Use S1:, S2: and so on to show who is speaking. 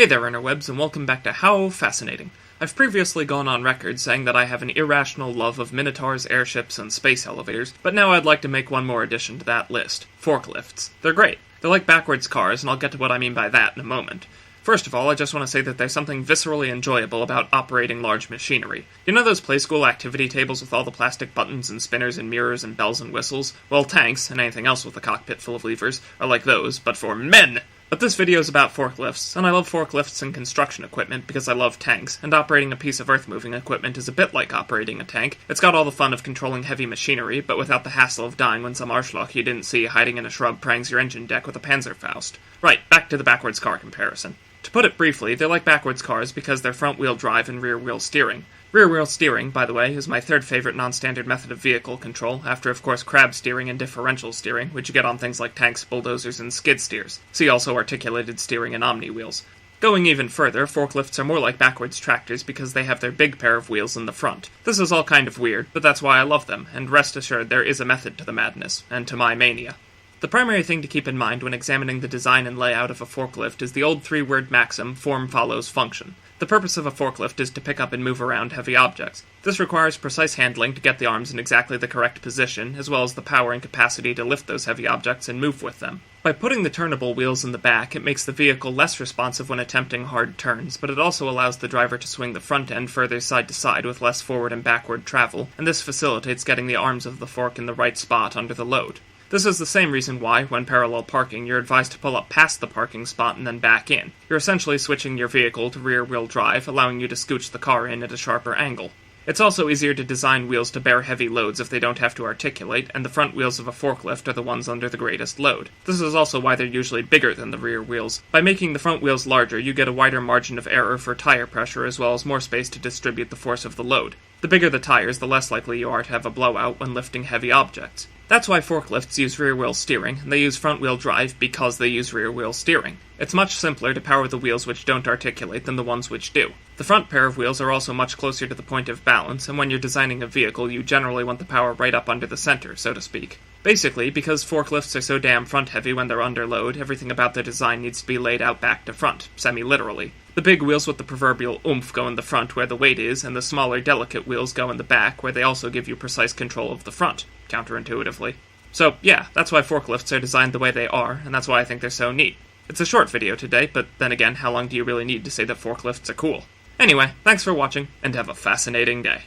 S1: Hey there, interwebs, and welcome back to How Fascinating. I've previously gone on record saying that I have an irrational love of minotaurs, airships, and space elevators, but now I'd like to make one more addition to that list. Forklifts. They're great. They're like backwards cars, and I'll get to what I mean by that in a moment. First of all, I just want to say that there's something viscerally enjoyable about operating large machinery. You know those play-school activity tables with all the plastic buttons and spinners and mirrors and bells and whistles? Well, tanks, and anything else with a cockpit full of levers, are like those, but for men! But this video is about forklifts, and I love forklifts and construction equipment because I love tanks, and operating a piece of earth-moving equipment is a bit like operating a tank. It's got all the fun of controlling heavy machinery, but without the hassle of dying when some arschloch you didn't see hiding in a shrub prangs your engine deck with a Panzerfaust. Right, back to the backwards car comparison. To put it briefly, they're like backwards cars because they're front-wheel drive and rear-wheel steering. Rear-wheel steering, by the way, is my third favorite non-standard method of vehicle control, after of course crab steering and differential steering, which you get on things like tanks, bulldozers, and skid steers. See also articulated steering and omni wheels. Going even further, forklifts are more like backwards tractors because they have their big pair of wheels in the front. This is all kind of weird, but that's why I love them, and rest assured there is a method to the madness, and to my mania. The primary thing to keep in mind when examining the design and layout of a forklift is the old three-word maxim, form follows function. The purpose of a forklift is to pick up and move around heavy objects. This requires precise handling to get the arms in exactly the correct position, as well as the power and capacity to lift those heavy objects and move with them. By putting the turnable wheels in the back, it makes the vehicle less responsive when attempting hard turns, but it also allows the driver to swing the front end further side to side with less forward and backward travel, and this facilitates getting the arms of the fork in the right spot under the load. This is the same reason why, when parallel parking, you're advised to pull up past the parking spot and then back in. You're essentially switching your vehicle to rear-wheel drive, allowing you to scooch the car in at a sharper angle. It's also easier to design wheels to bear heavy loads if they don't have to articulate, and the front wheels of a forklift are the ones under the greatest load. This is also why they're usually bigger than the rear wheels. By making the front wheels larger, you get a wider margin of error for tire pressure as well as more space to distribute the force of the load. The bigger the tires, the less likely you are to have a blowout when lifting heavy objects. That's why forklifts use rear-wheel steering, and they use front-wheel drive because they use rear-wheel steering. It's much simpler to power the wheels which don't articulate than the ones which do. The front pair of wheels are also much closer to the point of balance, and when you're designing a vehicle, you generally want the power right up under the center, so to speak. Basically, because forklifts are so damn front-heavy when they're under load, everything about their design needs to be laid out back to front, semi-literally. The big wheels with the proverbial oomph go in the front where the weight is, and the smaller, delicate wheels go in the back where they also give you precise control of the front, counterintuitively. So, yeah, that's why forklifts are designed the way they are, and that's why I think they're so neat. It's a short video today, but then again, how long do you really need to say that forklifts are cool? Anyway, thanks for watching, and have a fascinating day.